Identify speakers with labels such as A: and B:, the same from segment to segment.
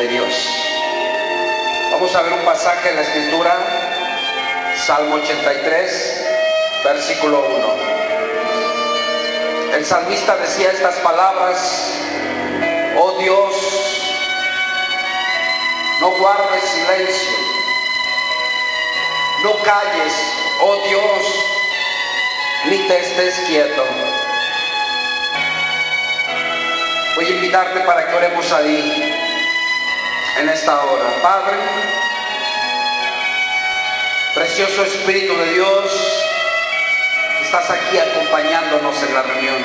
A: de Dios. Vamos a ver un pasaje de la Escritura, Salmo 83, versículo 1. El salmista decía estas palabras: oh Dios, no guardes silencio, no calles, oh Dios, ni te estés quieto. Voy a invitarte para que oremos ahí en esta hora. Padre, precioso Espíritu de Dios, estás aquí acompañándonos en la reunión.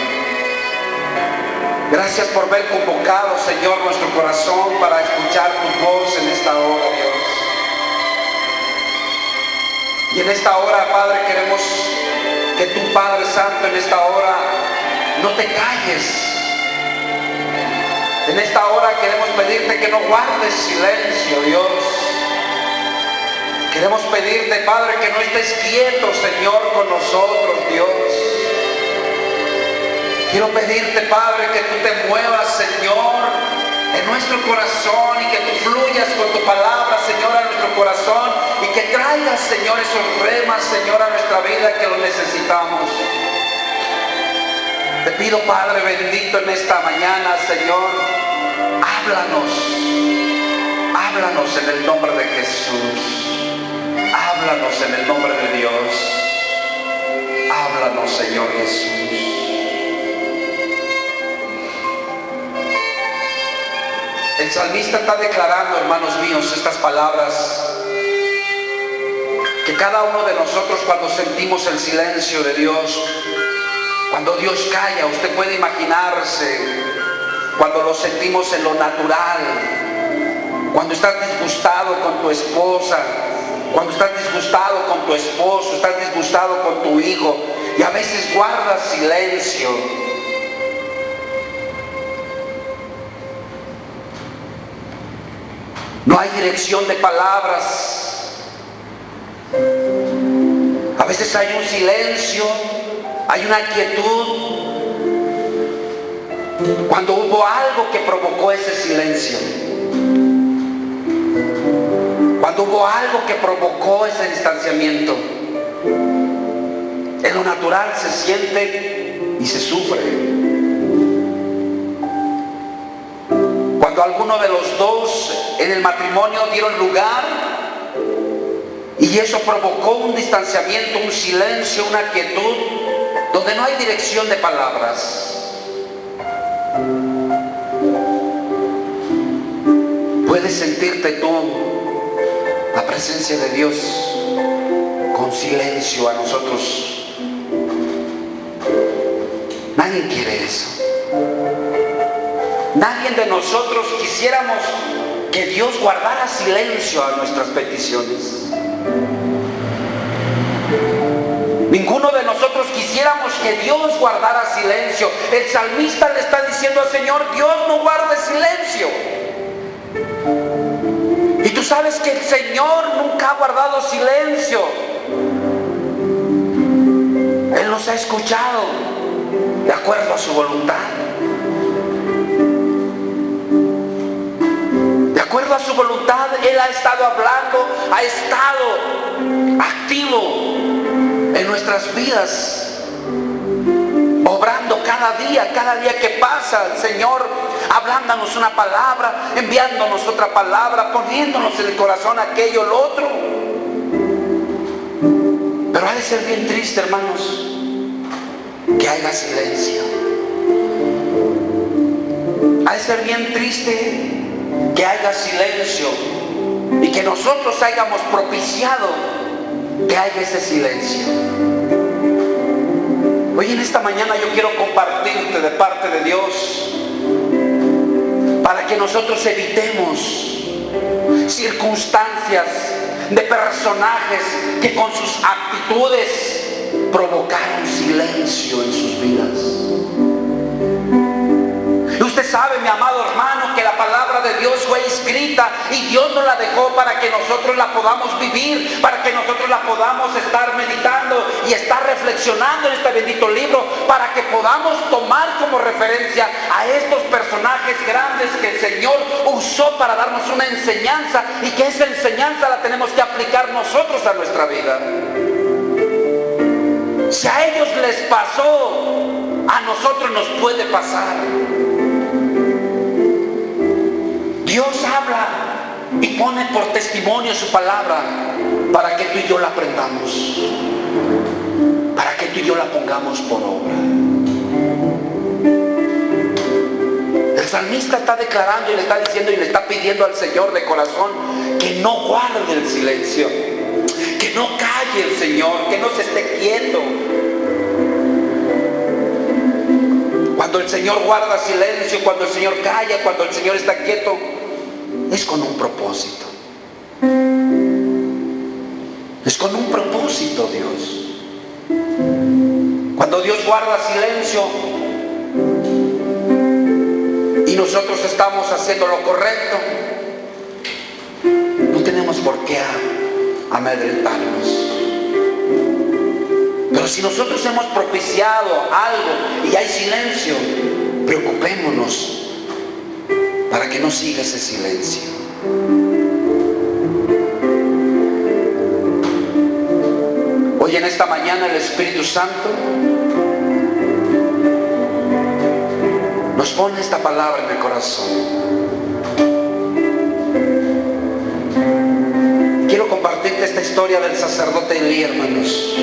A: Gracias por ver convocado, Señor, nuestro corazón para escuchar tu voz en esta hora, Dios. Y en esta hora, Padre, queremos que tu Padre Santo en esta hora no te calles. En esta hora queremos pedirte que no guardes silencio, Dios. Queremos pedirte, Padre, que no estés quieto, Señor, con nosotros, Dios. Quiero pedirte, Padre, que tú te muevas, Señor, en nuestro corazón y que tú fluyas con tu palabra, Señor, a nuestro corazón y que traigas, Señor, esos remas, Señor, a nuestra vida que lo necesitamos. Te pido, Padre bendito, en esta mañana, Señor, háblanos en el nombre de Jesús. Háblanos en el nombre de Dios. Háblanos, Señor Jesús. El salmista está declarando, hermanos míos, estas palabras, que cada uno de nosotros, cuando sentimos el silencio de Dios, cuando Dios calla, usted puede imaginarse cuando lo sentimos en lo natural, cuando estás disgustado con tu esposa, cuando estás disgustado con tu esposo, estás disgustado con tu hijo y a veces guardas silencio. No hay dirección de palabras. A veces hay un silencio, hay una quietud. Cuando hubo algo que provocó ese silencio, cuando hubo algo que provocó ese distanciamiento, en lo natural se siente y se sufre. Cuando alguno de los dos en el matrimonio dieron lugar y eso provocó un distanciamiento, un silencio, una quietud, donde no hay dirección de palabras. Puedes sentirte tú la presencia de Dios con silencio a nosotros. Nadie quiere eso. Nadie de nosotros quisiéramos que Dios guardara silencio a nuestras peticiones. Ninguno de nosotros quisiéramos que Dios guardara silencio. El salmista le está diciendo al Señor: Dios, no guarde silencio. Y tú sabes que el Señor nunca ha guardado silencio. Él nos ha escuchado de acuerdo a su voluntad. De acuerdo a su voluntad, Él ha estado hablando, ha estado activo en nuestras vidas, obrando cada día que pasa, el Señor hablándonos una palabra, enviándonos otra palabra, poniéndonos en el corazón aquello, lo otro. Pero ha de ser bien triste, hermanos, que haya silencio. Ha de ser bien triste que haya silencio y que nosotros hayamos propiciado que haya ese silencio. Hoy en esta mañana yo quiero compartirte de parte de Dios para que nosotros evitemos circunstancias de personajes que con sus actitudes provocaron silencio en sus vidas. Y usted sabe, mi amado hermano, que la palabra de Dios fue escrita y Dios nos la dejó para que nosotros la podamos vivir, para que nosotros la podamos estar meditando y está reflexionando en este bendito libro para que podamos tomar como referencia a estos personajes grandes que el Señor usó para darnos una enseñanza, y que esa enseñanza la tenemos que aplicar nosotros a nuestra vida. Si a ellos les pasó, a nosotros nos puede pasar. Dios habla y pone por testimonio su palabra para que tú y yo la aprendamos, para que tú y yo la pongamos por obra. El salmista está declarando y le está diciendo y le está pidiendo al Señor de corazón que no guarde el silencio, que no calle el Señor, que no se esté quieto. Cuando el Señor guarda silencio, cuando el Señor calla, cuando el Señor está quieto, es con un propósito. Es con un propósito, Dios. Cuando Dios guarda silencio y nosotros estamos haciendo lo correcto, no tenemos por qué amedrentarnos. Pero si nosotros hemos propiciado algo y hay silencio, preocupémonos para que no siga ese silencio. Hoy en esta mañana el Espíritu Santo nos pone esta palabra en el corazón. Quiero compartirte esta historia del sacerdote Elí, hermanos.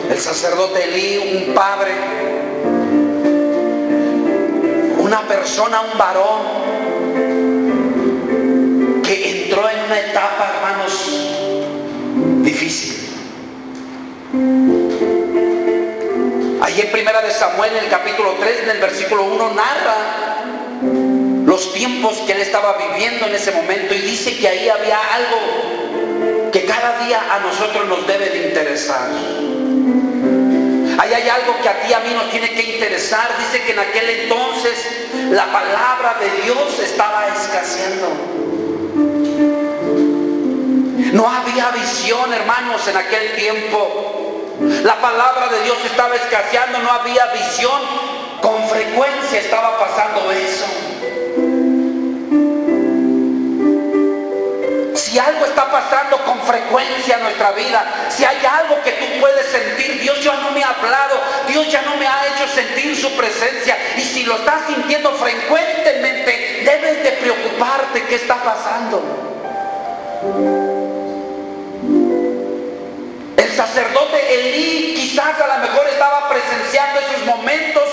A: El sacerdote Elí, un padre, una persona, un varón que entró en una etapa, hermanos, difícil. Allí en Primera de Samuel, en el capítulo 3, en el versículo 1, narra los tiempos que él estaba viviendo en ese momento, y dice que ahí había algo que cada día a nosotros nos debe de interesar. Ahí hay algo que a ti y a mí nos tiene que interesar. Dice que en aquel entonces la palabra de Dios estaba escaseando. No había visión, hermanos, en aquel tiempo. La palabra de Dios estaba escaseando, no había visión. Con frecuencia estaba pasando eso. Si algo está pasando con frecuencia en nuestra vida, si hay algo que tú puedes sentir, Dios ya no me ha hablado, Dios ya no me ha hecho sentir su presencia, y si lo estás sintiendo frecuentemente, debes de preocuparte qué está pasando. El sacerdote Elí quizás a lo mejor estaba presenciando esos momentos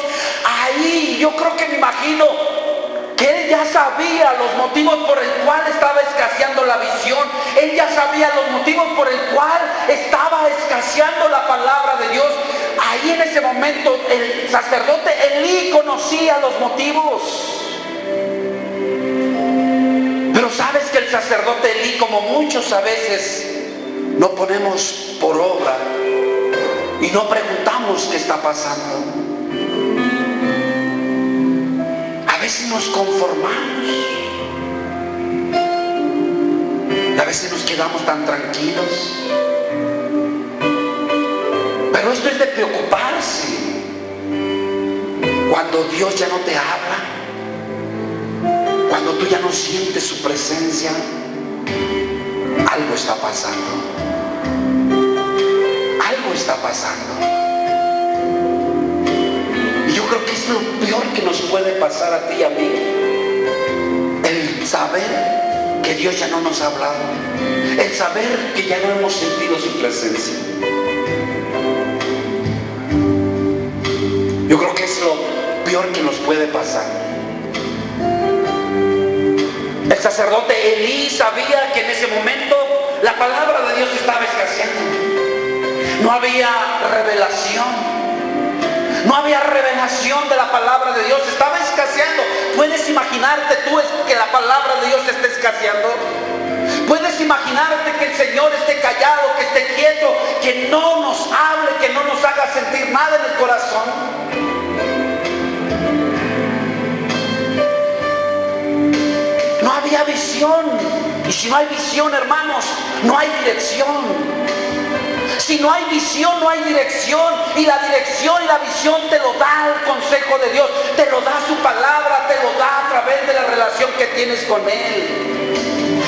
A: ahí. Yo creo que me imagino que él ya sabía los motivos por el cual estaba escaseando la visión. Él ya sabía los motivos por el cual estaba escaseando la palabra de Dios. Ahí en ese momento el sacerdote Elí conocía los motivos. Pero sabes que el sacerdote Elí, como muchos a veces, no ponemos por obra y no preguntamos qué está pasando. A veces nos conformamos, a veces nos quedamos tan tranquilos. Pero esto es de preocuparse. Cuando Dios ya no te habla, cuando tú ya no sientes su presencia, algo está pasando. Algo está pasando. Y yo creo que es lo peor que nos puede pasar a ti y a mí, el saber que Dios ya no nos ha hablado, el saber que ya no hemos sentido su presencia. Yo creo que es lo peor que nos puede pasar. El sacerdote Elí sabía que en ese momento la palabra de Dios estaba escaseando. No había revelación. No había revelación de la palabra de Dios. Estaba escaseando. ¿Puedes imaginarte tú que la palabra de Dios esté escaseando? ¿Puedes imaginarte que el Señor esté callado, que esté quieto, que no nos hable, que no nos haga sentir nada en el corazón? No había visión. Y si no hay visión, hermanos, no hay dirección. Si no hay visión, no hay dirección. Y la dirección y la visión te lo da el consejo de Dios, te lo da su palabra, te lo da a través de la relación que tienes con Él.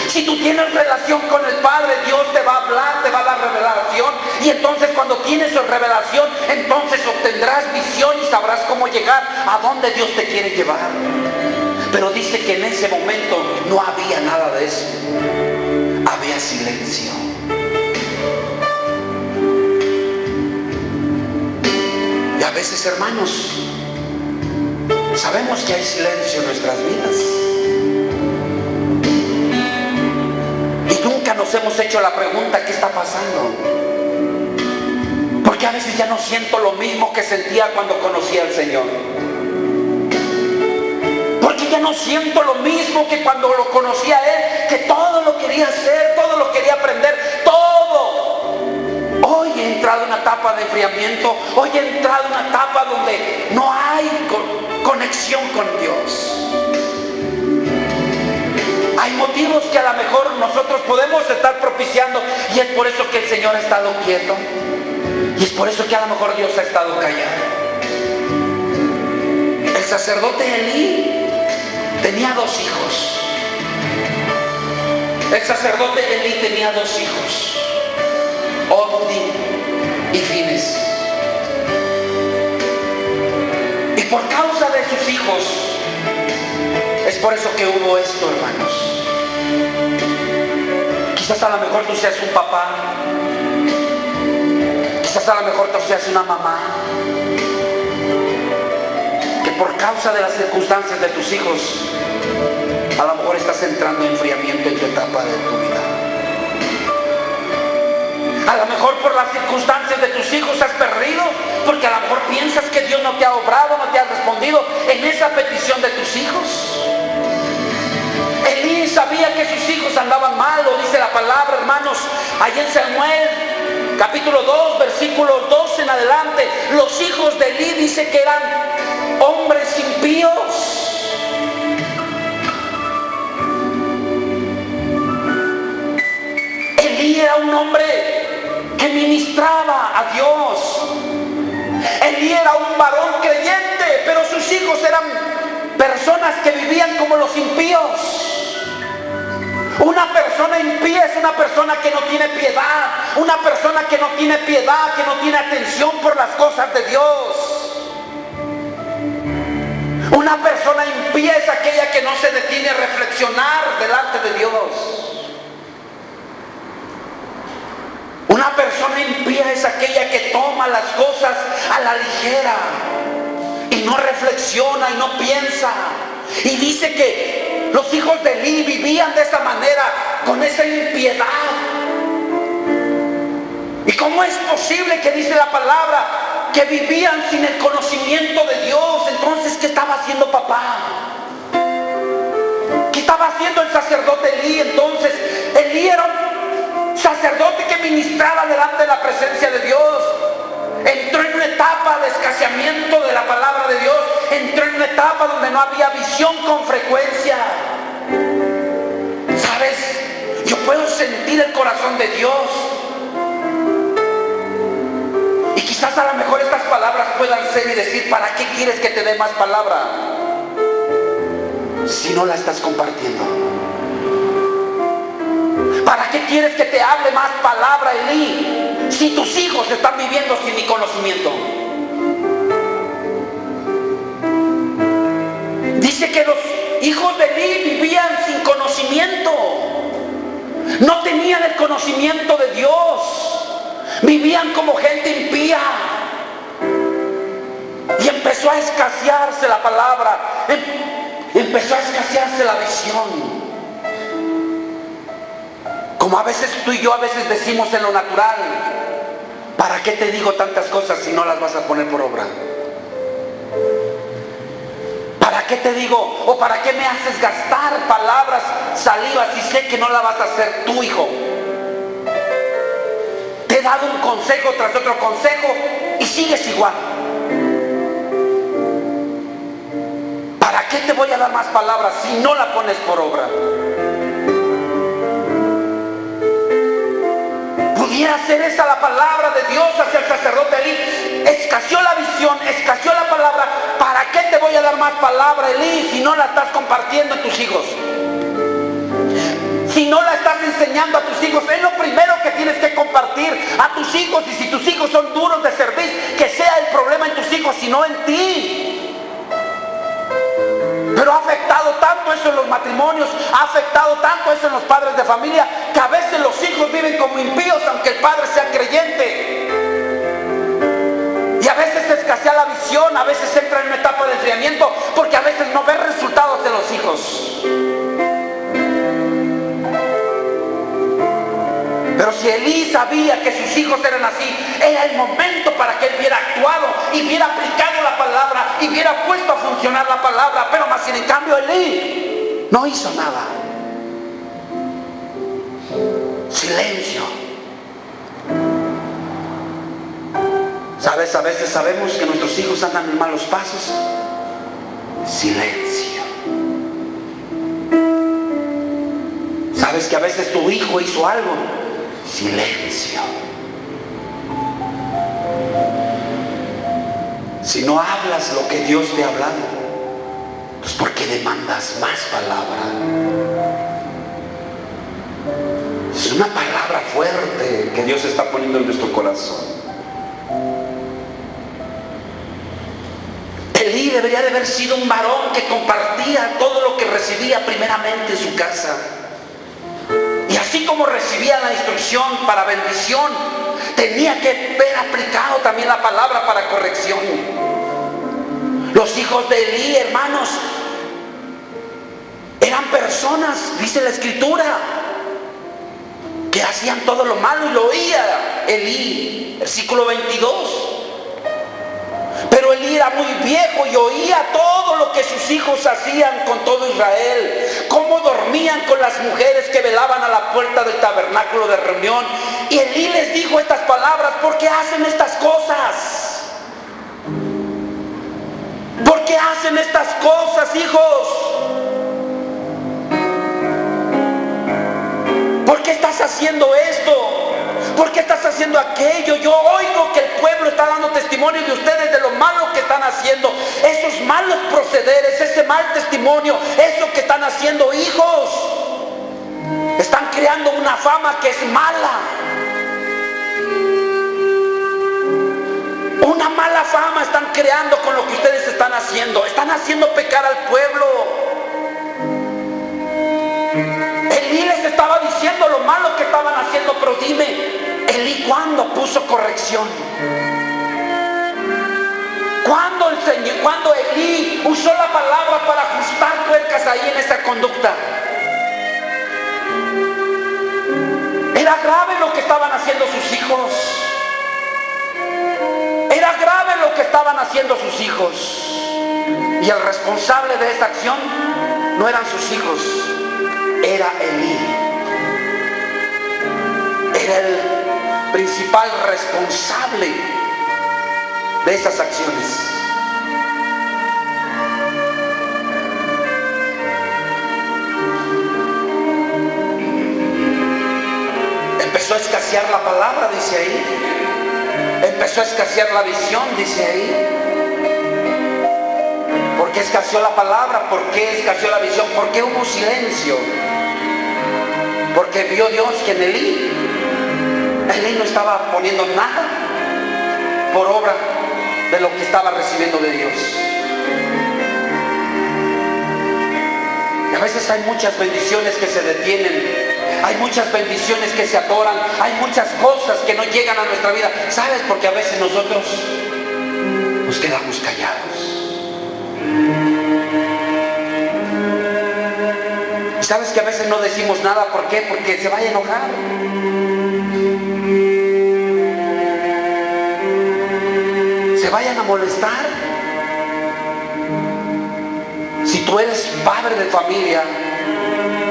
A: Si tú tienes relación con el Padre, Dios te va a hablar, te va a dar revelación. Y entonces cuando tienes revelación, entonces obtendrás visión y sabrás cómo llegar a donde Dios te quiere llevar. Pero dice que en ese momento no había nada de eso. Había silencio. Y a veces, hermanos, sabemos que hay silencio en nuestras vidas. Y nunca nos hemos hecho la pregunta, ¿qué está pasando? Porque a veces ya no siento lo mismo que sentía cuando conocía al Señor. Porque ya no siento lo mismo que cuando lo conocía a Él, que todo lo quería hacer, todo lo quería aprender, todo. Hoy he entrado en una etapa de enfriamiento, hoy he entrado en una etapa donde no hay conexión con Dios. Hay motivos que a lo mejor nosotros podemos estar propiciando y es por eso que el Señor ha estado quieto. Y es por eso que a lo mejor Dios ha estado callado. El sacerdote Elí tenía 2 hijos. El sacerdote Elí tenía 2 hijos, Ofni y Fines. Y por causa de sus hijos, es por eso que hubo esto, hermanos. Quizás a lo mejor tú seas un papá, quizás a lo mejor tú seas una mamá, que por causa de las circunstancias de tus hijos, a lo mejor estás entrando en enfriamiento en tu etapa de tu vida. A lo mejor por las circunstancias de tus hijos has perdido, porque a lo mejor piensas que Dios no te ha obrado, no te ha respondido en esa petición de tus hijos. Elí sabía que sus hijos andaban mal, lo dice la palabra, hermanos, ahí en Samuel, capítulo 2, versículos 12 en adelante. Los hijos de Elí dice que eran hombres impíos. Elí era un hombre que ministraba a Dios. Elí era un varón creyente, pero sus hijos eran personas que vivían como los impíos. Una persona impía es una persona que no tiene piedad, una persona que no tiene piedad, que no tiene atención por las cosas de Dios. Una persona impía es aquella que no se detiene a reflexionar delante de Dios. Una persona impía es aquella que toma las cosas a la ligera y no reflexiona y no piensa. Y dice que los hijos de Elí vivían de esa manera, con esa impiedad. ¿Y cómo es posible que dice la palabra que vivían sin el conocimiento de Dios? Entonces, ¿qué estaba haciendo papá? ¿Qué estaba haciendo el sacerdote Elí? Entonces, Elí era un sacerdote que ministraba delante de la presencia de Dios. Entró en una etapa de escaseamiento de la palabra de Dios. Entró en una etapa donde no había visión con frecuencia. ¿Sabes? Yo puedo sentir el corazón de Dios. Y quizás a lo mejor estas palabras puedan ser y decir, ¿para qué quieres que te dé más palabra si no la estás compartiendo? ¿Para qué quieres que te hable más palabra, Elí, si tus hijos están viviendo sin mi conocimiento? Dice que los hijos de Elí vivían sin conocimiento. No tenían el conocimiento de Dios. Vivían como gente impía. Y empezó a escasearse la palabra. Empezó a escasearse la visión. Como a veces tú y yo a veces decimos en lo natural, ¿para qué te digo tantas cosas si no las vas a poner por obra? ¿Para qué te digo o para qué me haces gastar palabras, saliva, si sé que no la vas a hacer tú, hijo? Te he dado un consejo tras otro consejo y sigues igual. ¿Para qué te voy a dar más palabras si no la pones por obra? Pudiera ser esa la palabra de Dios hacia el sacerdote Elí. Escaseó la visión, escaseó la palabra. ¿Para qué te voy a dar más palabra, Elí, si no la estás compartiendo en tus hijos? Si no la estás enseñando a tus hijos, es lo primero que tienes que compartir a tus hijos. Y si tus hijos son duros de servir, que sea el problema en tus hijos y no en ti. Pero ha afectado tanto eso en los matrimonios, ha afectado tanto eso en los padres de familia, que a veces los hijos viven como impíos aunque el padre sea creyente. Y a veces escasea la visión, a veces entra en una etapa de enfriamiento, porque a veces no ves resultados de los hijos. Pero si Elí sabía que sus hijos eran así, era el momento para que él hubiera actuado y hubiera aplicado la palabra y hubiera puesto a funcionar la palabra. Pero más sin en cambio Elí no hizo nada. Silencio. ¿Sabes? A veces sabemos que nuestros hijos andan en malos pasos. Silencio. ¿Sabes que a veces tu hijo hizo algo? Silencio. Si no hablas lo que Dios te ha hablado, pues ¿por qué demandas más palabra? Es una palabra fuerte que Dios está poniendo en nuestro corazón. Elí debería de haber sido un varón que compartía todo lo que recibía primeramente en su casa. Y así como recibía la instrucción para bendición, tenía que ver aplicado también la palabra para corrección. Los hijos de Elí, hermanos, eran personas, dice la Escritura, que hacían todo lo malo y lo oía Elí. Versículo 22. Pero Elí era muy viejo y oía todo lo que sus hijos hacían con todo Israel. Cómo dormían con las mujeres que velaban a la puerta del tabernáculo de reunión. Y Elí les dijo estas palabras: ¿por qué hacen estas cosas? ¿Por qué hacen estas cosas, hijos? ¿Por qué estás haciendo esto? ¿Por qué estás haciendo aquello? Yo oigo que el pueblo está dando testimonio de ustedes, de lo malo que están haciendo, esos malos procederes, ese mal testimonio, eso que están haciendo, hijos. Están creando una fama que es mala. Una mala fama están creando con lo que ustedes están haciendo. Están haciendo pecar al pueblo. Elí les estaba diciendo lo malo que estaban haciendo, pero dime, Elí, ¿cuándo puso corrección? ¿Cuándo Elí usó la palabra para ajustar tuercas ahí en esa conducta? Era grave lo que estaban haciendo sus hijos. Era grave lo que estaban haciendo sus hijos. Y el responsable de esa acción no eran sus hijos, era Elí. Era el principal responsable de esas acciones. Empezó a escasear la palabra, dice ahí. Empezó a escasear la visión, dice ahí. ¿Por qué escaseó la palabra? ¿Por qué escaseó la visión? ¿Por qué hubo silencio? Porque vio Dios que en Elí no estaba poniendo nada por obra de lo que estaba recibiendo de Dios. Y a veces hay muchas bendiciones que se detienen, hay muchas bendiciones que se atoran, hay muchas cosas que no llegan a nuestra vida. ¿Sabes? Porque a veces nosotros nos quedamos callados. ¿Y sabes que a veces no decimos nada? ¿Por qué? Porque se vaya a enojar. Se vayan a molestar. Si tú eres padre de familia,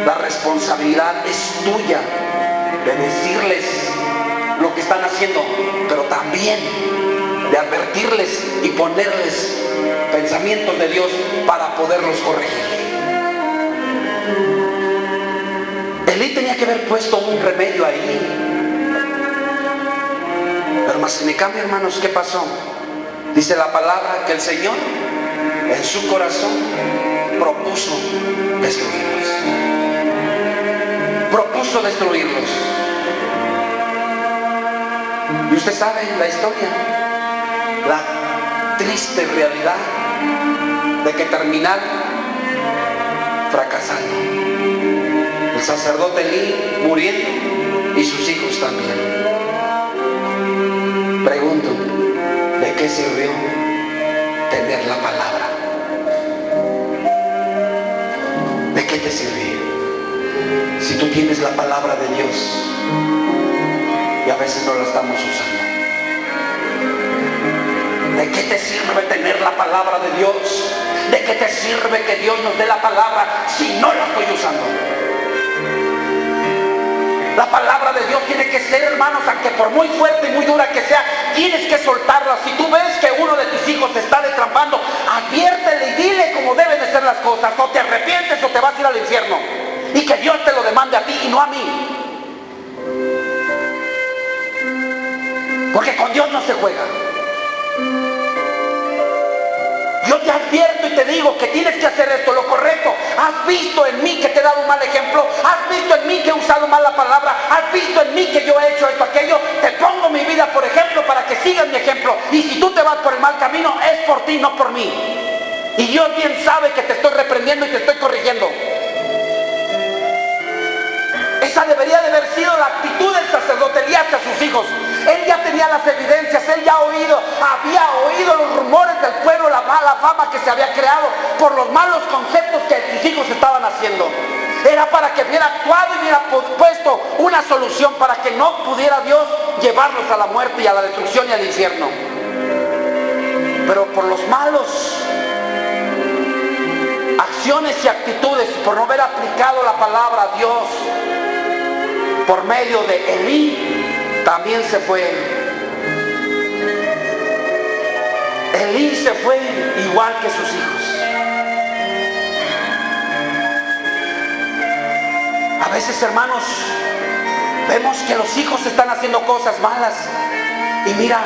A: la responsabilidad es tuya de decirles lo que están haciendo, pero también de advertirles y ponerles pensamientos de Dios para poderlos corregir. Elí tenía que haber puesto un remedio ahí. En cambio, hermanos, ¿qué pasó? Dice la palabra que el Señor en su corazón propuso destruirlos. Propuso destruirlos. Y usted sabe la historia, la triste realidad de que terminaron fracasando. El sacerdote Elí muriendo y sus hijos también. Pregunto, ¿de qué sirvió tener la palabra? ¿De qué te sirvió? Si tú tienes la palabra de Dios y a veces no la estamos usando. ¿De qué te sirve tener la palabra de Dios? ¿De qué te sirve que Dios nos dé la palabra si no la estoy usando? La palabra de Dios tiene que ser, hermanos, aunque por muy fuerte y muy dura que sea, tienes que soltarla. Si tú ves que uno de tus hijos te está destrampando, adviértele y dile cómo deben de ser las cosas. O te arrepientes o te vas a ir al infierno. Y que Dios te lo demande a ti y no a mí. Porque con Dios no se juega. Yo te advierto y te digo que tienes que hacer esto, lo correcto. Has visto en mí que te he dado un mal ejemplo. Has visto en mí que he usado mal la palabra. Has visto en mí que yo he hecho esto, aquello. Te pongo mi vida por ejemplo para que sigas mi ejemplo. Y si tú te vas por el mal camino, es por ti, no por mí. Y Dios bien sabe que te estoy reprendiendo y te estoy corrigiendo. Esa debería de haber sido la actitud del sacerdote Elías hacia sus hijos. Él ya tenía las evidencias, él ya había oído los rumores del pueblo, la mala fama que se había creado por los malos conceptos que sus hijos estaban haciendo. Era para que hubiera actuado y hubiera puesto una solución para que no pudiera Dios llevarlos a la muerte y a la destrucción y al infierno. Pero por los malos acciones y actitudes, por no haber aplicado la palabra a Dios por medio de Elí, también se fue. Elí se fue igual que sus hijos. A veces, hermanos, vemos que los hijos están haciendo cosas malas y mira,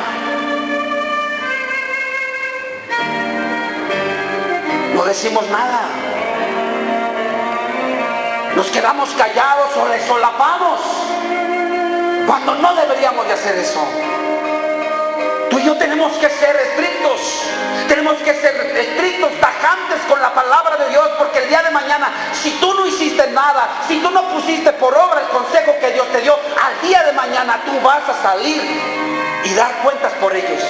A: no decimos nada. Nos quedamos callados o les solapamos cuando no deberíamos de hacer eso. Tú y yo tenemos que ser estrictos, tajantes con la palabra de Dios, porque el día de mañana, si tú no hiciste nada, si tú no pusiste por obra el consejo que Dios te dio, al día de mañana tú vas a salir y dar cuentas por ellos.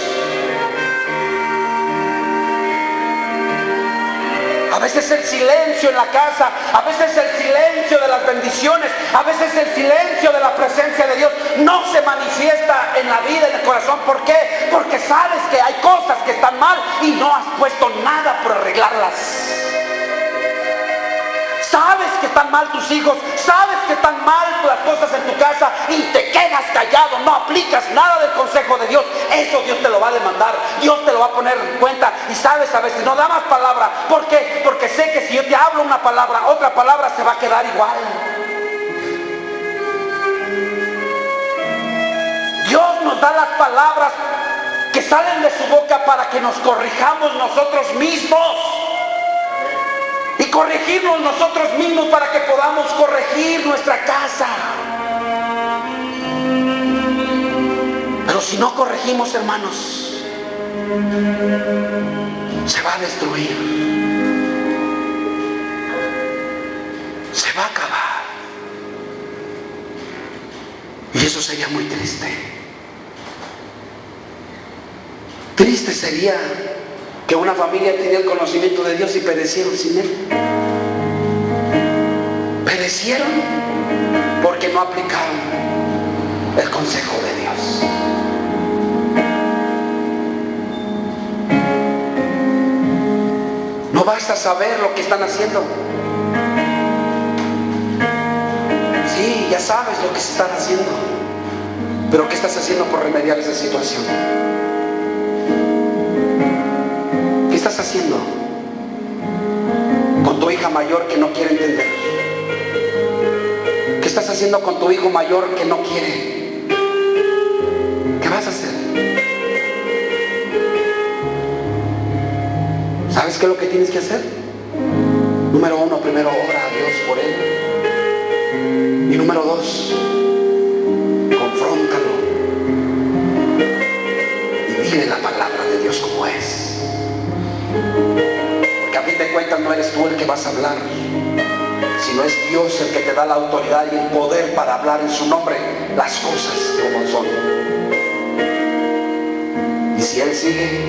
A: A veces el silencio en la casa, a veces el silencio de las bendiciones, a veces el silencio de la presencia de Dios no se manifiesta en la vida, en el corazón. ¿Por qué? Porque sabes que hay cosas que están mal y no has puesto nada por arreglarlas. Sabes que están mal tus hijos, sabes que están mal las cosas en tu casa y te quedas callado, no aplicas nada del consejo de Dios. Eso Dios te lo va a demandar, Dios te lo va a poner en cuenta. Y sabes, a veces no da más palabra. ¿Por qué? Porque sé que si yo te hablo una palabra, otra palabra se va a quedar igual. Dios nos da las palabras que salen de su boca para que nos corrijamos nosotros mismos. Y corregirnos nosotros mismos para que podamos corregir nuestra casa. Pero si no corregimos, hermanos, se va a destruir. Se va a acabar. Y eso sería muy triste. Triste sería que una familia tenía el conocimiento de Dios y perecieron sin Él. Perecieron porque no aplicaron el consejo de Dios. No basta saber lo que están haciendo. Sí, ya sabes lo que se están haciendo, pero ¿qué estás haciendo por remediar esa situación? ¿Qué estás haciendo con tu hija mayor que no quiere entender? ¿Qué estás haciendo con tu hijo mayor que no quiere? ¿Qué vas a hacer? ¿Sabes qué es lo que tienes que hacer? Número uno, primero ora a Dios por él. Y número dos, confróntalo y dile la palabra de Dios como es. Porque a fin de cuentas no eres tú el que vas a hablar, sino es Dios el que te da la autoridad y el poder para hablar en su nombre las cosas como son. Y si Él sigue,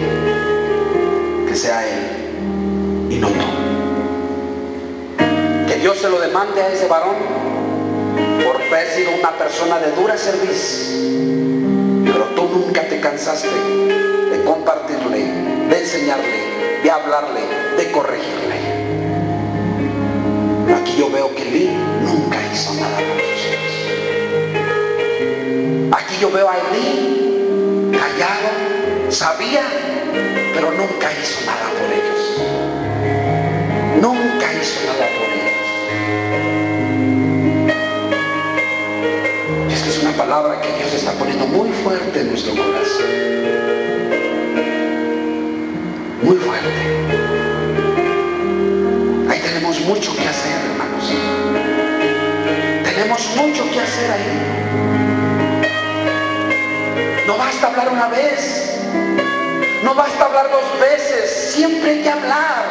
A: que sea Él y no tú. Que Dios se lo demande a ese varón por haber sido una persona de dura cerviz, pero tú nunca te cansaste de compartirle, de enseñarle, de hablarle, de corregirle. Pero aquí yo veo que Elí nunca hizo nada por sus hijos. Aquí yo veo a Elí callado, sabía, pero nunca hizo nada por ellos. Nunca hizo nada por ellos. Esta es una palabra que Dios está poniendo muy fuerte en nuestro corazón. Muy fuerte. Ahí tenemos mucho que hacer, hermanos. Tenemos mucho que hacer ahí. No basta hablar una vez. No basta hablar dos veces. Siempre hay que hablar.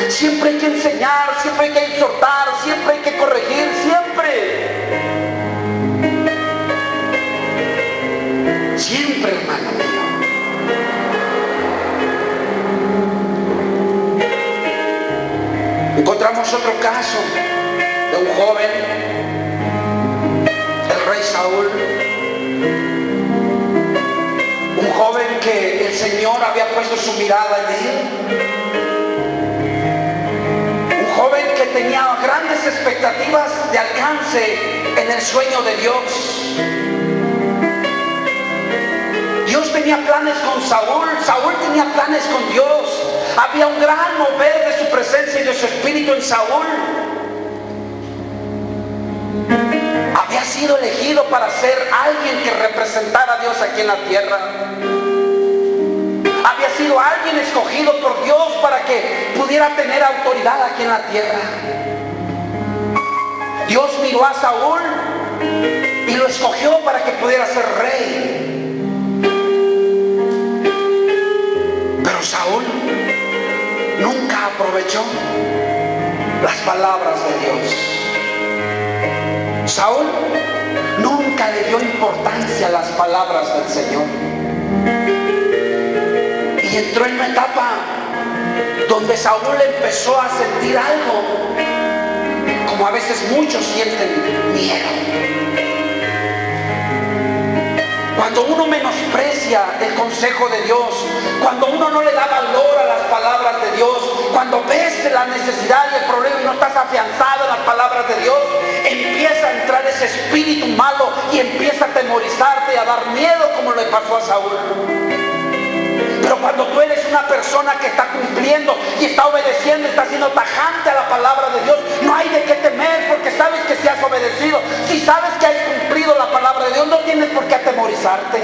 A: Siempre hay que enseñar. Siempre hay que exhortar. Siempre hay que corregir. Siempre. Siempre, hermano mío. Encontramos otro caso de un joven, el rey Saúl. Un joven que el Señor había puesto su mirada en él. Un joven que tenía grandes expectativas de alcance en el sueño de Dios. Dios tenía planes con Saúl, Saúl tenía planes con Dios. Había un gran mover de su presencia y de su espíritu en Saúl. Había sido elegido para ser alguien que representara a Dios aquí en la tierra. Había sido alguien escogido por Dios para que pudiera tener autoridad aquí en la tierra. Dios miró a Saúl y lo escogió para que pudiera ser rey. Pero Saúl nunca aprovechó las palabras de Dios. Saúl nunca le dio importancia a las palabras del Señor. Y entró en una etapa donde Saúl empezó a sentir algo, como a veces muchos sienten miedo. Cuando uno menosprecia el consejo de Dios, cuando uno no le da valor a las palabras de Dios, cuando ves la necesidad y el problema y no estás afianzado en las palabras de Dios, empieza a entrar ese espíritu malo y empieza a atemorizarte y a dar miedo, como le pasó a Saúl. Pero cuando tú eres una persona que está cumpliendo y está obedeciendo, está siendo tajante a la palabra de Dios, no hay de qué temer, porque sabes que si has obedecido, si sabes que has cumplido la palabra de Dios, no tienes por qué atemorizarte.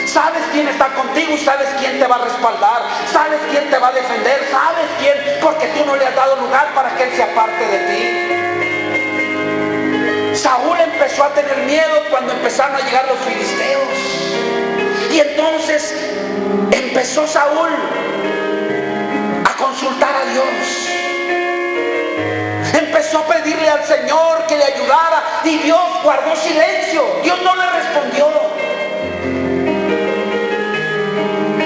A: Sabes quién está contigo y sabes quién te va a respaldar, sabes quién te va a defender, sabes quién, porque tú no le has dado lugar para que Él se aparte de ti. Saúl empezó a tener miedo cuando empezaron a llegar los filisteos. Y entonces empezó Saúl a consultar a Dios. Empezó a pedirle al Señor que le ayudara y Dios guardó silencio. Dios no le respondió.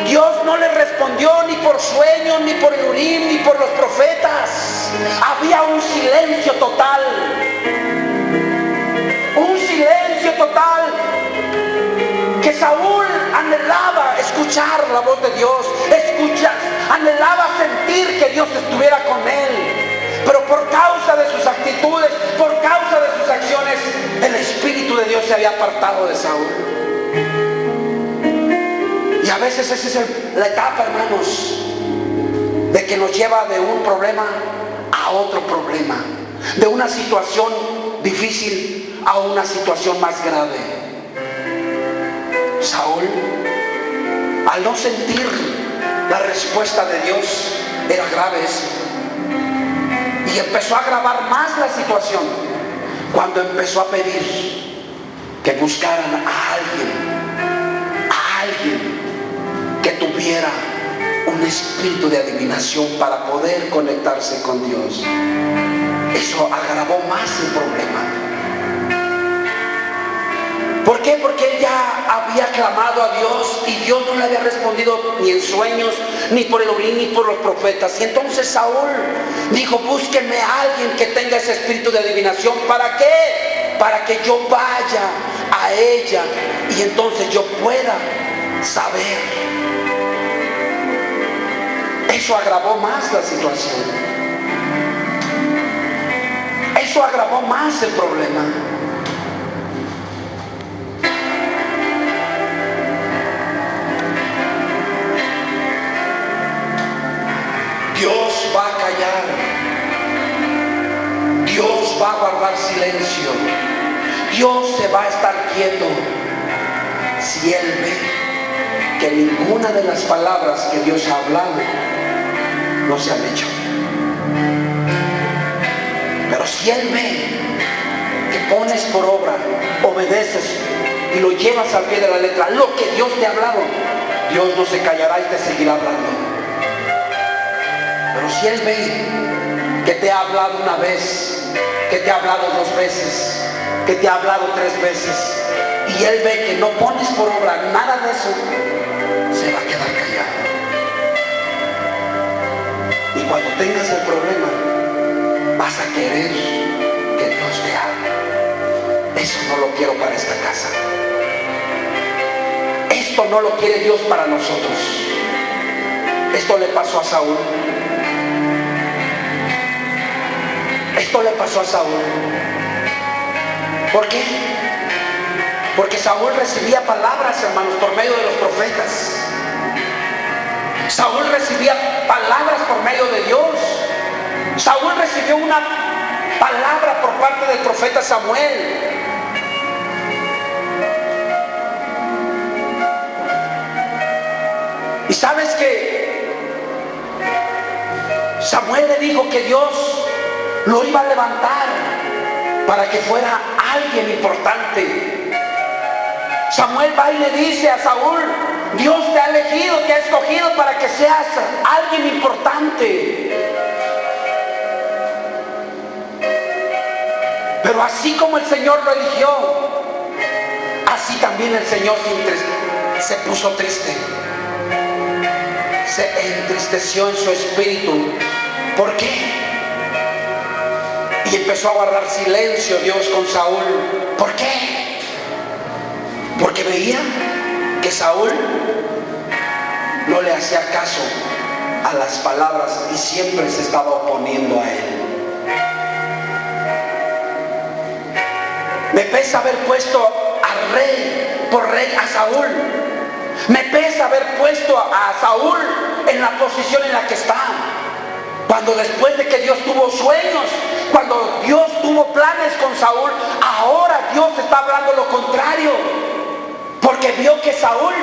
A: Dios no le respondió ni por sueños, ni por el Urim, ni por los profetas. Había un silencio total. Un silencio total. Que Saúl anhelaba escuchar la voz de Dios, anhelaba sentir que Dios estuviera con él, pero por causa de sus actitudes, por causa de sus acciones, el Espíritu de Dios se había apartado de Saúl. Y a veces esa es la etapa, hermanos, de que nos lleva de un problema a otro problema, de una situación difícil a una situación más grave. Saúl, al no sentir la respuesta de Dios, era grave eso. Y empezó a agravar más la situación cuando empezó a pedir que buscaran a alguien que tuviera un espíritu de adivinación para poder conectarse con Dios. Eso agravó más el problema. ¿Por qué? Porque él ya había clamado a Dios y Dios no le había respondido ni en sueños, ni por el Urim, ni por los profetas. Y entonces Saúl dijo: búsquenme a alguien que tenga ese espíritu de adivinación. ¿Para qué? Para que yo vaya a ella y entonces yo pueda saber. Eso agravó más la situación. Eso agravó más el problema. Dios va a callar. Dios va a guardar silencio. Dios se va a estar quieto si Él ve que ninguna de las palabras que Dios ha hablado no se han hecho. Pero si Él ve que pones por obra, obedeces y lo llevas al pie de la letra, lo que Dios te ha hablado, Dios no se callará y te seguirá hablando. Pero si Él ve que te ha hablado una vez, que te ha hablado 2 veces, que te ha hablado 3 veces, y Él ve que no pones por obra nada de eso, se va a quedar callado. Y cuando tengas el problema, vas a querer que Dios te hable. Eso no lo quiero para esta casa. Esto no lo quiere Dios para nosotros. Esto le pasó a Saúl. Esto le pasó a Saúl. ¿Por qué? Porque Saúl recibía palabras, hermanos, por medio de los profetas. Saúl recibía palabras por medio de Dios. Saúl recibió una palabra por parte del profeta Samuel. Y sabes que Samuel le dijo que Dios lo iba a levantar para que fuera alguien importante. Samuel va y le dice a Saúl: Dios te ha elegido, te ha escogido para que seas alguien importante. Pero así como el Señor lo eligió, así también el Señor se puso triste. Se entristeció en su espíritu. ¿Por qué? Y empezó a guardar silencio Dios con Saúl. ¿Por qué? Porque veía que Saúl no le hacía caso a las palabras y siempre se estaba oponiendo a él. Me pesa haber puesto a rey por rey a Saúl. Me pesa haber puesto a Saúl en la posición en la que está. Cuando después de que Dios tuvo sueños, cuando Dios tuvo planes con Saúl, ahora Dios está hablando lo contrario. Porque vio que Saúl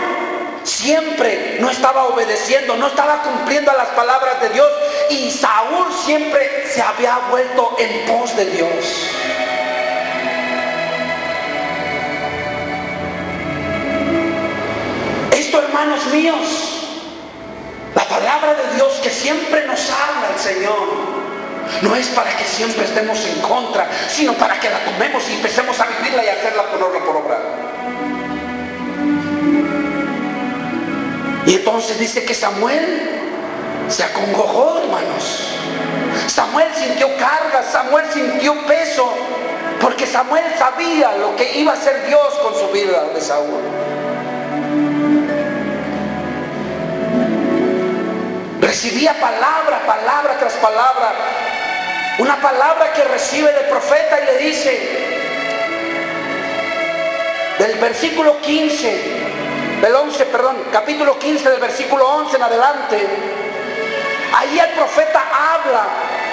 A: siempre no estaba obedeciendo, no estaba cumpliendo a las palabras de Dios. Y Saúl siempre se había vuelto en pos de Dios. Esto, hermanos míos, la palabra de Dios que siempre nos habla el Señor, no es para que siempre estemos en contra, sino para que la tomemos y empecemos a vivirla y a hacerla ponerla por obra. Y entonces dice que Samuel se acongojó, hermanos. Samuel sintió carga, Samuel sintió peso, porque Samuel sabía lo que iba a hacer Dios con su vida de Saúl. Recibía palabra tras palabra. Una palabra que recibe del profeta y le dice, del versículo 15, capítulo 15 del versículo 11 en adelante. Ahí el profeta habla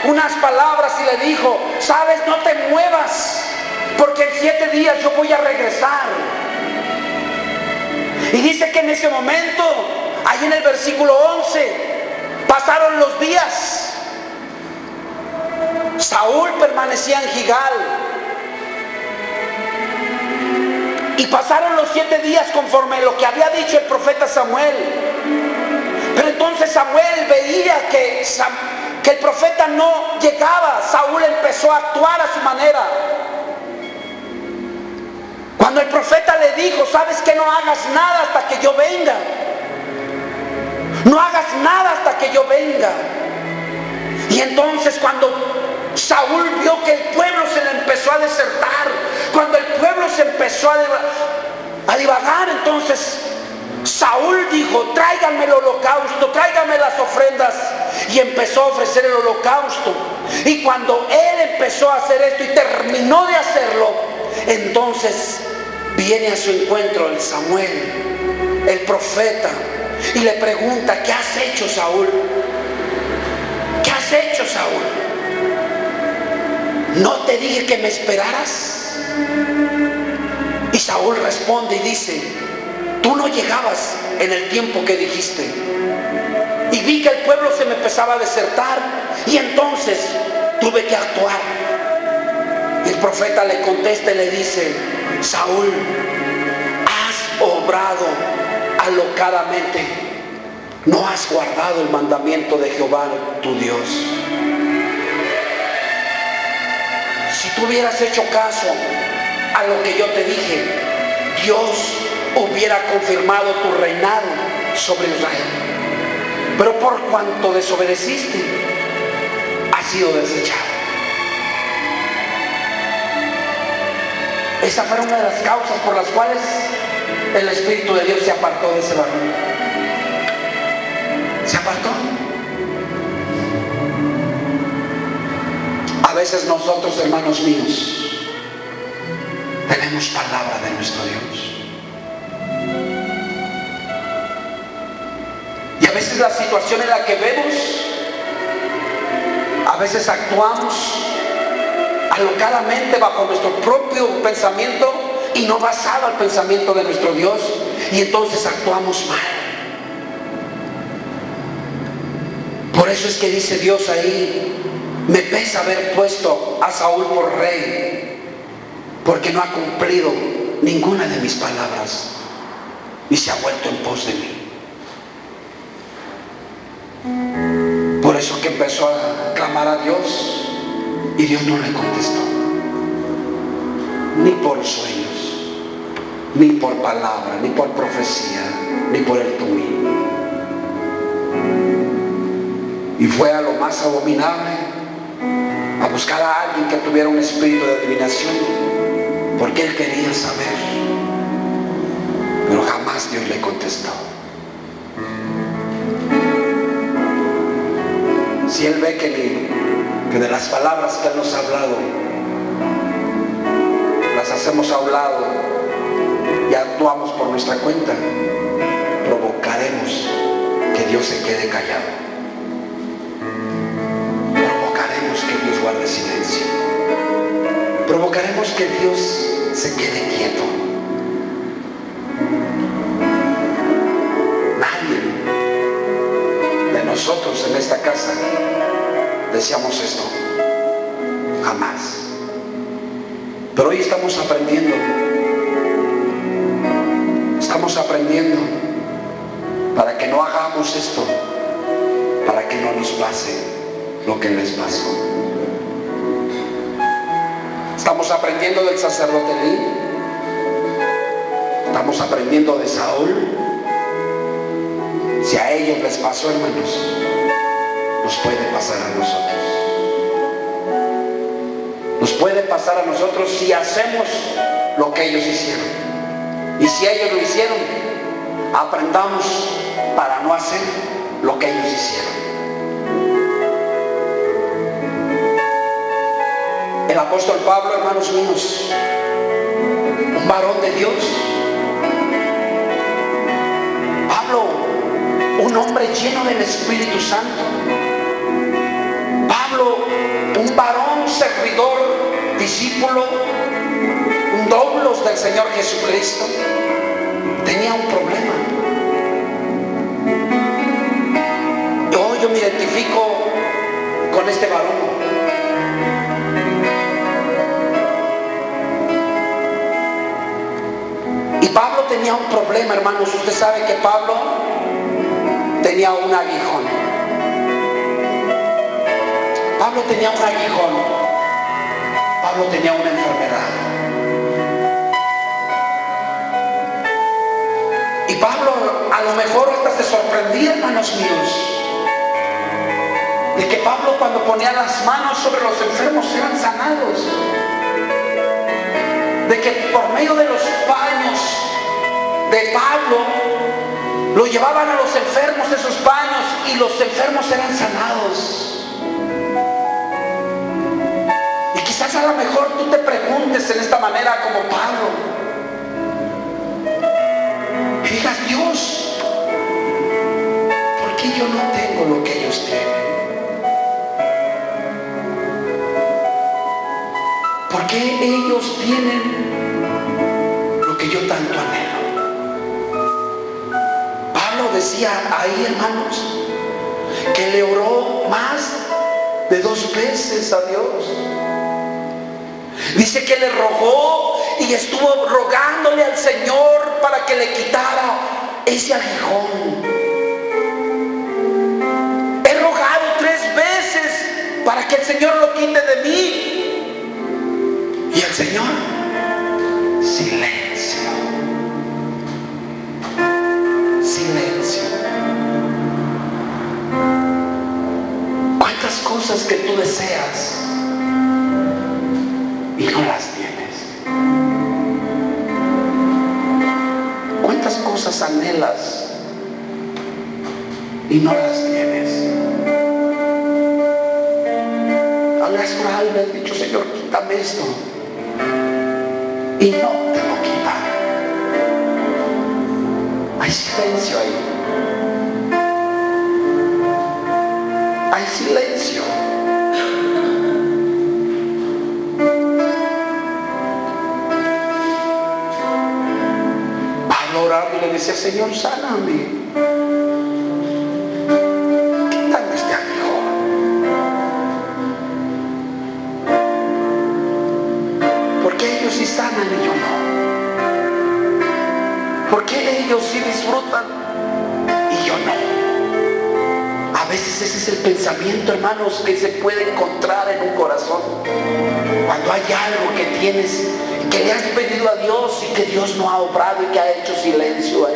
A: unas palabras y le dijo: sabes, no te muevas, porque en 7 días yo voy a regresar. Y dice que en ese momento, ahí en el versículo 11, pasaron los días. Saúl permanecía en Gilgal. Y pasaron los 7 días conforme lo que había dicho el profeta Samuel. Pero entonces Samuel veía que el profeta no llegaba. Saúl empezó a actuar a su manera. Cuando el profeta le dijo: sabes que no hagas nada hasta que yo venga. No hagas nada hasta que yo venga. Y entonces cuando Saúl vio que el pueblo se le empezó a desertar, cuando el pueblo se empezó a divagar, entonces Saúl dijo: tráiganme el holocausto, tráiganme las ofrendas. Y empezó a ofrecer el holocausto. Y cuando él empezó a hacer esto y terminó de hacerlo, entonces viene a su encuentro el Samuel, el profeta, y le pregunta: ¿qué has hecho, Saúl? ¿Qué has hecho, Saúl? ¿No te dije que me esperaras? Y Saúl responde y dice: tú no llegabas en el tiempo que dijiste. Y vi que el pueblo se me empezaba a desertar, y entonces tuve que actuar. Y el profeta le contesta y le dice: Saúl, has obrado alocadamente, no has guardado el mandamiento de Jehová tu Dios. Si tú hubieras hecho caso a lo que yo te dije, Dios hubiera confirmado tu reinado sobre Israel. Pero por cuanto desobedeciste, has sido desechado. Esa fue una de las causas por las cuales el Espíritu de Dios se apartó de ese varón. Se apartó. A veces nosotros, hermanos míos, tenemos palabra de nuestro Dios. Y a veces la situación en la que vemos, a veces actuamos alocadamente bajo nuestro propio pensamiento y no basado al pensamiento de nuestro Dios, y entonces actuamos mal. Por eso es que dice Dios ahí: me pesa haber puesto a Saúl por rey, porque no ha cumplido ninguna de mis palabras y se ha vuelto en pos de mí. Por eso que empezó a clamar a Dios, y Dios no le contestó, ni por sueños, ni por palabra, ni por profecía, ni por el tumí. Y fue a lo más abominable, a buscar a alguien que tuviera un espíritu de adivinación, porque él quería saber. Pero jamás Dios le contestó. Si él ve que de las palabras que él nos ha hablado, las hacemos a un lado y actuamos por nuestra cuenta, provocaremos que Dios se quede callado. Provocaremos que Dios guarde silencio. Provocaremos que Dios se quede quieto. Nadie de nosotros en esta casa deseamos esto, jamás. Pero hoy estamos aprendiendo para que no hagamos esto, para que no nos pase lo que les pasó. Estamos aprendiendo del sacerdote Elí, estamos aprendiendo de Saúl. Si a ellos les pasó, hermanos, nos puede pasar a nosotros. Nos puede pasar a nosotros si hacemos lo que ellos hicieron. Y si ellos lo hicieron, aprendamos para no hacer lo que ellos hicieron. El apóstol Pablo, hermanos míos, un varón de Dios. Pablo, un hombre lleno del Espíritu Santo. Pablo, un varón servidor, discípulo, un doulos del Señor Jesucristo, tenía un problema. Yo me identifico con este varón. Y Pablo tenía un problema, hermanos. Usted sabe que Pablo tenía un aguijón. Pablo tenía un aguijón. Pablo tenía una enfermedad. Y Pablo a lo mejor hasta se sorprendía, hermanos míos, de que Pablo, cuando ponía las manos sobre los enfermos, eran sanados. De que por medio de los paños de Pablo lo llevaban a los enfermos esos paños y los enfermos eran sanados. Y quizás a lo mejor tú te preguntes en esta manera como Pablo y digas: Dios, ¿por qué yo no tengo lo que ellos tienen? ¿Por qué ellos tienen lo que yo tanto anhelo? Pablo decía ahí, hermanos, que le oró más de 2 veces a Dios. Dice que le rogó y estuvo rogándole al Señor para que le quitara ese aguijón. He rogado 3 veces para que el Señor lo quite de mí. Y el Señor, silencio, silencio. ¿Cuántas cosas que tú deseas y no las tienes? ¿Cuántas cosas anhelas y no las tienes? Hablas por algo y has dicho: Señor, quítame esto. Y no te lo quita. Hay silencio ahí. Hay silencio. Pablo orando y le decía: Señor, sáname. Quítame este aguijón. Porque ellos sí sanan y yo no. Porque ellos sí disfrutan y yo no. A veces ese es el pensamiento, hermanos, que se puede encontrar en un corazón. Cuando hay algo que tienes, que le has pedido a Dios y que Dios no ha obrado y que ha hecho silencio ahí.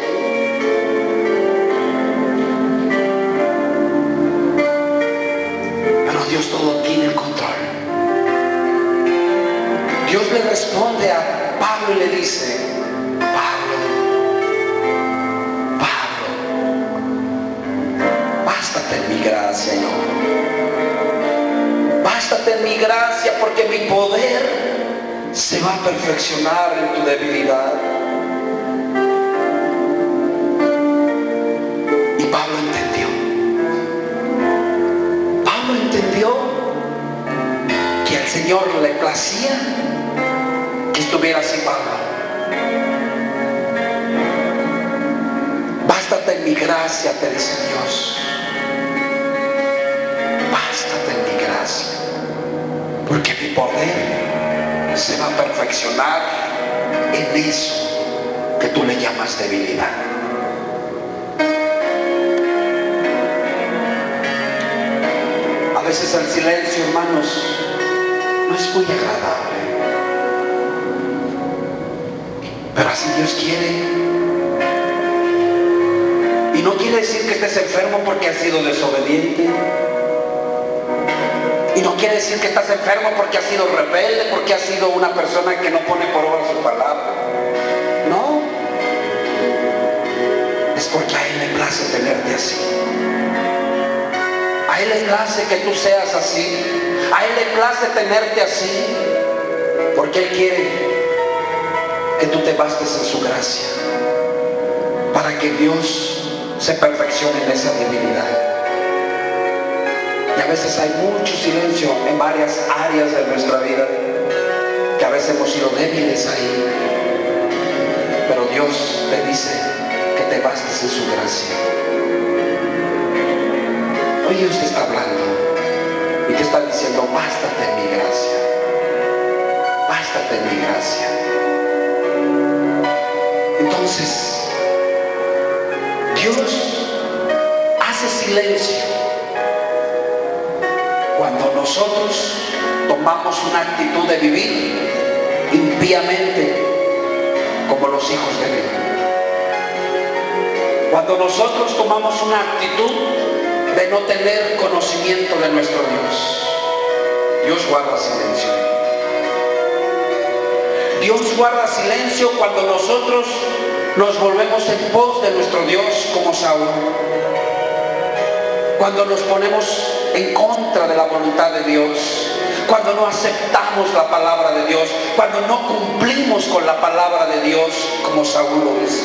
A: Pero Dios todo tiene el control. Dios le responde a Pablo y le dice: Pablo, bástate en mi gracia, Hijo. Bástate en mi gracia, porque mi poder se va a perfeccionar en tu debilidad. Y Pablo entendió. Pablo entendió que al Señor le placía que estuviera así Pablo. Bástate en mi gracia, te dice Dios. Bástate en mi gracia, porque mi poder se va a perfeccionar en eso que tú le llamas debilidad. A veces el silencio, hermanos, no es muy agradable, pero así Dios quiere. Y no quiere decir que estés enfermo porque has sido desobediente. Y no quiere decir que estás enfermo porque has sido rebelde, porque has sido una persona que no pone por obra su palabra. No. Es porque a Él le place tenerte así. A Él le place que tú seas así. A Él le place tenerte así. Porque Él quiere que tú te bastes en su gracia, para que Dios se perfeccione en esa debilidad. Y a veces hay mucho silencio en varias áreas de nuestra vida, que a veces hemos sido débiles ahí. Pero Dios te dice que te bastes en su gracia. Hoy Dios te está hablando y te está diciendo: bástate en mi gracia, bástate en mi gracia. Entonces Dios hace silencio cuando nosotros tomamos una actitud de vivir impíamente como los hijos de Dios. Cuando nosotros tomamos una actitud de no tener conocimiento de nuestro Dios, Dios guarda silencio. Dios guarda silencio cuando nosotros nos volvemos en pos de nuestro Dios como Saúl. Cuando nos ponemos en contra de la voluntad de Dios, cuando no aceptamos la palabra de Dios, cuando no cumplimos con la palabra de Dios como Saúl lo hizo.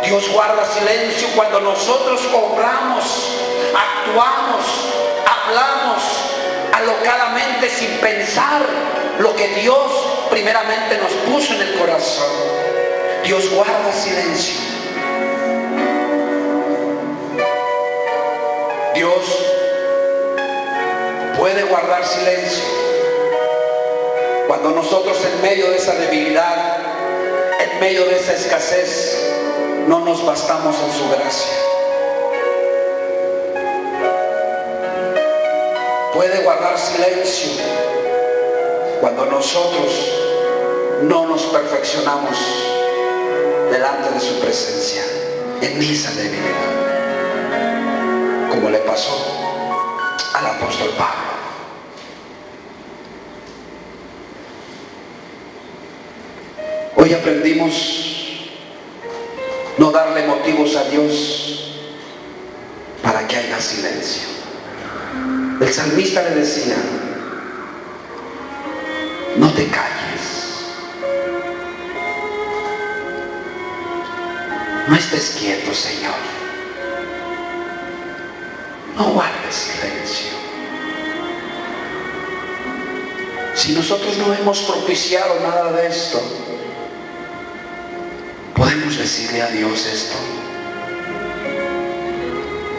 A: Dios guarda silencio cuando nosotros obramos, actuamos, hablamos alocadamente sin pensar lo que Dios primeramente nos puso en el corazón. Dios guarda silencio. Dios puede guardar silencio cuando nosotros, en medio de esa debilidad, en medio de esa escasez, no nos bastamos en su gracia. Puede guardar silencio cuando nosotros no nos perfeccionamos delante de su presencia en esa debilidad, como le pasó al apóstol Pablo. Hoy aprendimos no darle motivos a Dios para que haya silencio. El salmista le decía: no te calles, no estés quieto, Señor, no guardes silencio. Si nosotros no hemos propiciado nada de esto, podemos decirle a Dios esto: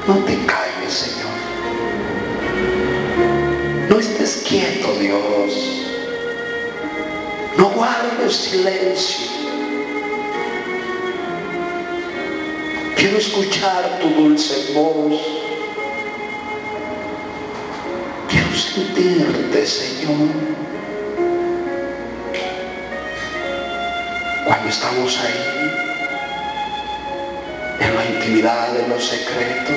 A: no te calles, Señor, no estés quieto, Dios, no guardes silencio. Quiero escuchar tu dulce voz, quiero sentirte, Señor. Cuando estamos ahí, en la intimidad, en lo secreto,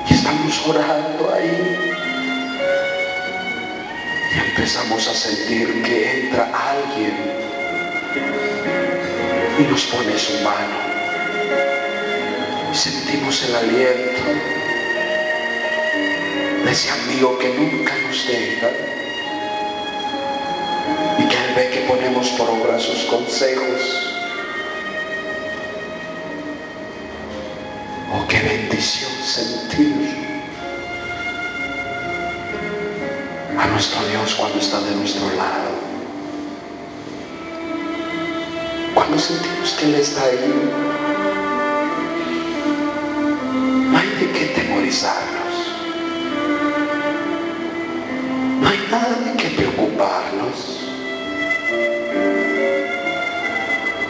A: y estamos orando ahí, y empezamos a sentir que entra alguien y nos pone su mano, y sentimos el aliento de ese amigo que nunca nos deja, y que Él ve que ponemos por obra sus consejos. Oh, qué bendición sentir a nuestro Dios cuando está de nuestro lado, cuando sentimos que Él está ahí. No hay de qué temorizarnos, no hay nada de qué preocuparnos,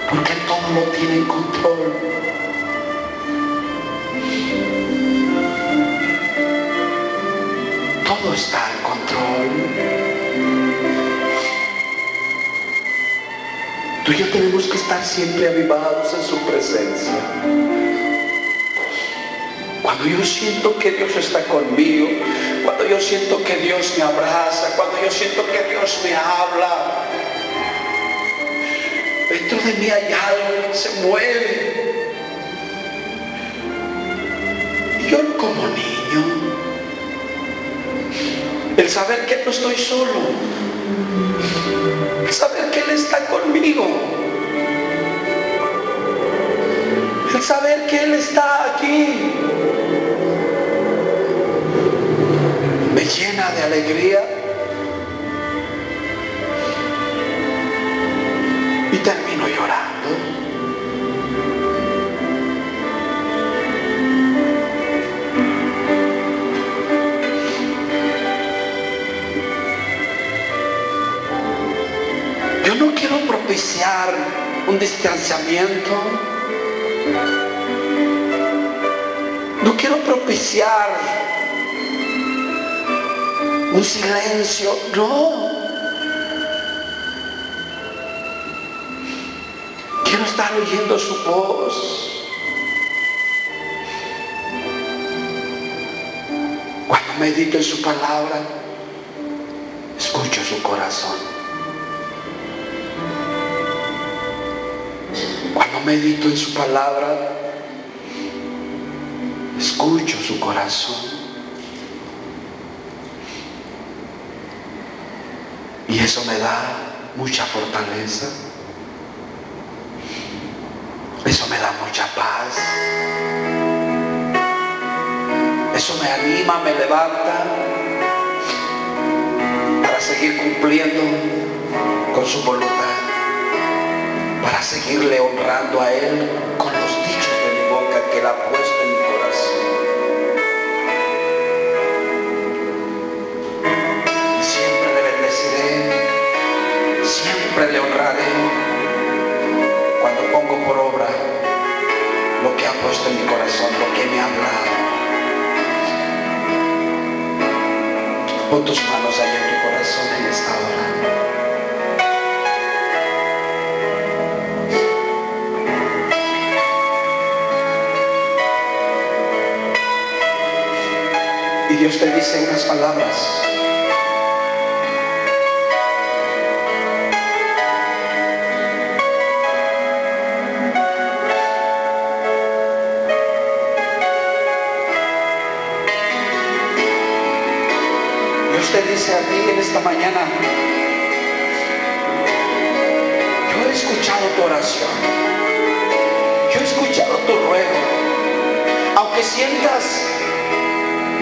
A: porque Él todo lo tiene en control. Todo está en control. Tú y yo tenemos que estar siempre avivados en su presencia. Cuando yo siento que Dios está conmigo, cuando yo siento que Dios me abraza, cuando yo siento que Dios me habla, dentro de mí hay algo que se mueve. Y yo como niño, el saber que no estoy solo, el saber que Él está conmigo, el saber que Él está aquí, me llena de alegría, propiciar un distanciamiento. No quiero propiciar un silencio. No. Quiero estar oyendo su voz. Cuando medito en su palabra, escucho su corazón. Cuando medito en su palabra, escucho su corazón. Y eso me da mucha fortaleza. Eso me da mucha paz. Eso me anima, me levanta para seguir cumpliendo con su voluntad, para seguirle honrando a Él con los dichos de mi boca que Él ha puesto en mi corazón. Y siempre le bendeciré, siempre le honraré cuando pongo por obra lo que ha puesto en mi corazón, lo que me ha hablado. Pon tus manos ahí en tu corazón en esta hora. Y Dios te dice unas palabras. Dios te dice a ti en esta mañana: yo he escuchado tu oración, yo he escuchado tu ruego. Aunque sientas,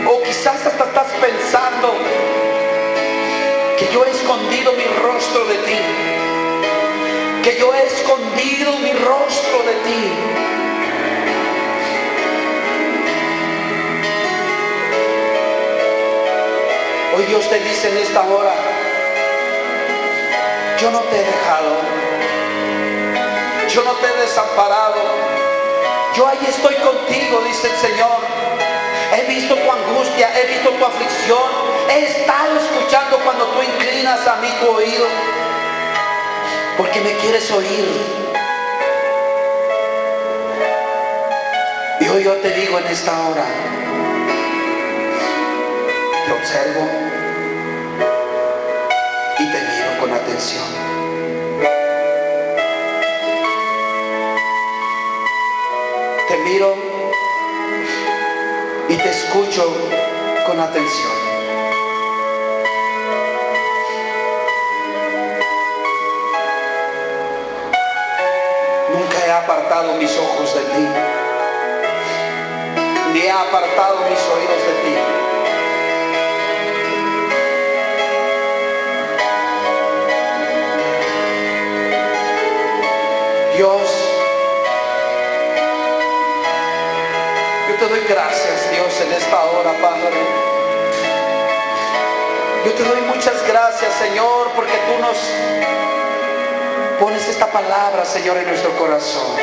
A: o quizás hasta estás pensando que yo he escondido mi rostro de ti, que yo he escondido mi rostro de ti. Hoy Dios te dice en esta hora: yo no te he dejado, yo no te he desamparado, yo ahí estoy contigo, dice el Señor. He visto tu angustia, he visto tu aflicción, he estado escuchando cuando tú inclinas a mí tu oído, porque me quieres oír. Y hoy yo te digo en esta hora: te observo y te miro con atención. Te miro y te escucho con atención. Nunca he apartado mis ojos de ti, ni he apartado mis oídos de ti. Dios, yo te doy gracias, Dios, en esta hora, Padre. Yo te doy muchas gracias, Señor, porque tú nos pones esta palabra, Señor, en nuestro corazón.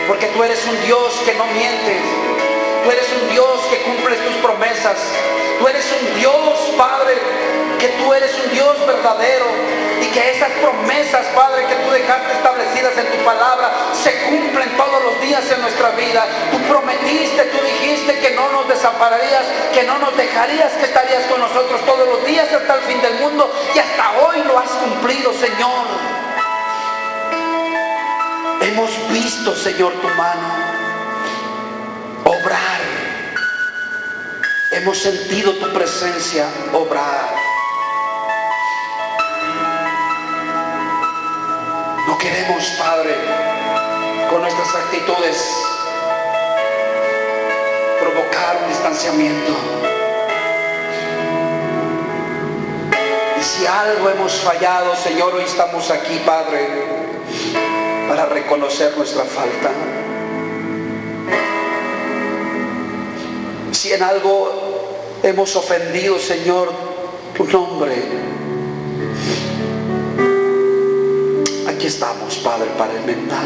A: Porque tú eres un Dios que no mientes. Tú eres un Dios que cumple tus promesas. Tú eres un Dios, Padre, que tú eres un Dios verdadero. Y que esas promesas, Padre, que tú dejaste establecidas en tu palabra se cumplen todos los días en nuestra vida. Tú prometiste, tú dijiste que no nos desampararías, que no nos dejarías, que estarías con nosotros todos los días hasta el fin del mundo. Y hasta hoy lo has cumplido, Señor. Hemos visto, Señor, tu mano obrar. Hemos sentido tu presencia obrar. No queremos, Padre, con nuestras actitudes provocar un distanciamiento. Y si algo hemos fallado, Señor, hoy estamos aquí, Padre, para reconocer nuestra falta. Si en algo hemos ofendido, Señor, tu nombre, Aquí estamos, Padre, para enmendar.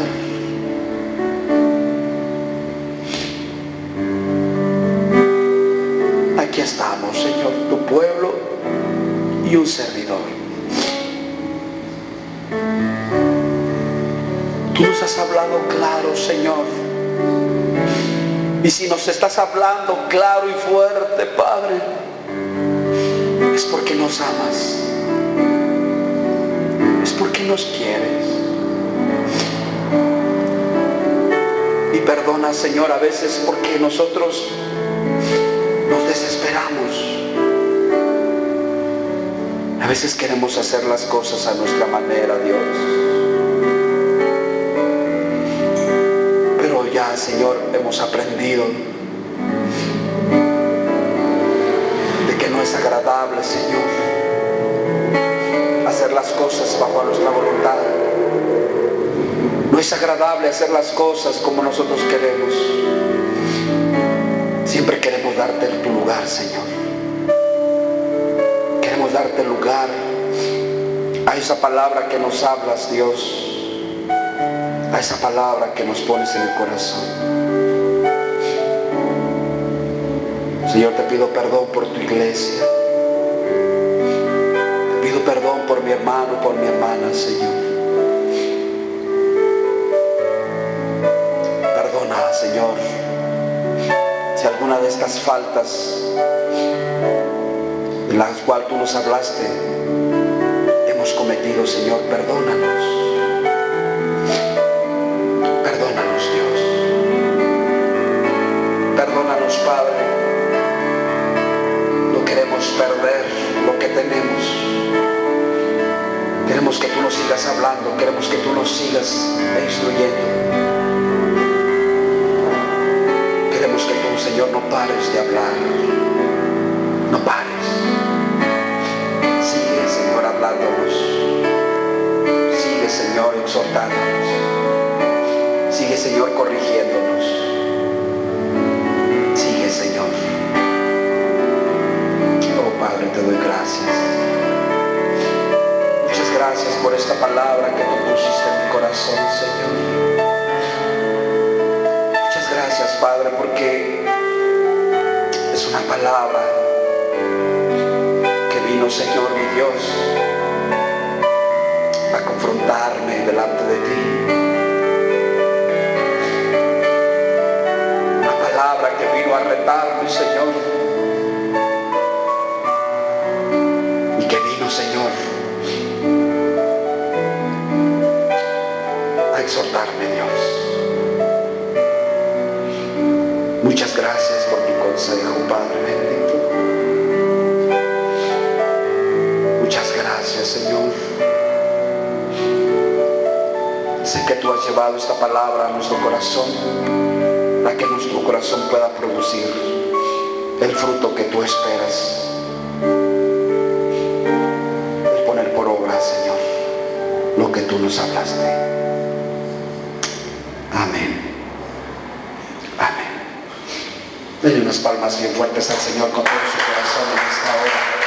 A: Aquí estamos, Señor, tu pueblo y un servidor. Tú nos has hablado claro, Señor. Y si nos estás hablando claro y fuerte, Padre, es porque nos amas. Es porque nos quieres. Y perdona, Señor, a veces porque nosotros nos desesperamos. A veces queremos hacer las cosas a nuestra manera, Dios. Pero ya, Señor, hemos aprendido de que no es agradable, Señor, hacer las cosas bajo nuestra voluntad. No es agradable hacer las cosas como nosotros queremos. Siempre queremos darte tu lugar, Señor. Queremos darte lugar a esa palabra que nos hablas, Dios. A esa palabra que nos pones en el corazón. Señor, te pido perdón por tu iglesia. Te pido perdón por mi hermano, por mi hermana, Señor. Perdona, Señor, si alguna de estas faltas de las cuales tú nos hablaste hemos cometido, Señor, perdónanos. Perdónanos, Dios. Perdónanos, Padre. No queremos perder lo que tenemos. Queremos que tú nos sigas hablando. Queremos que tú nos sigas instruyendo. Queremos que tú, Señor, no pares de hablar. No pares. Sigue, Señor, hablándonos. Sigue, Señor, exhortándonos. Sigue, Señor, corrigiéndonos. Sigue, Señor. Oh, Padre, te doy gracias. Muchas gracias por esta palabra que tú pusiste en mi corazón, Señor. Muchas gracias, Padre, porque es una palabra que vino, Señor, mi Dios, a confrontarme delante de ti. Que vino a retarme, Señor, y que vino, Señor, a exhortarme, Dios. Muchas gracias por tu consejo, Padre bendito. Muchas gracias, Señor. Sé que tú has llevado esta palabra a nuestro corazón, para que nuestro corazón pueda producir el fruto que tú esperas. El poner por obra, Señor, lo que tú nos hablaste. Amén. Amén. Denle unas palmas bien fuertes al Señor con todo su corazón en esta hora.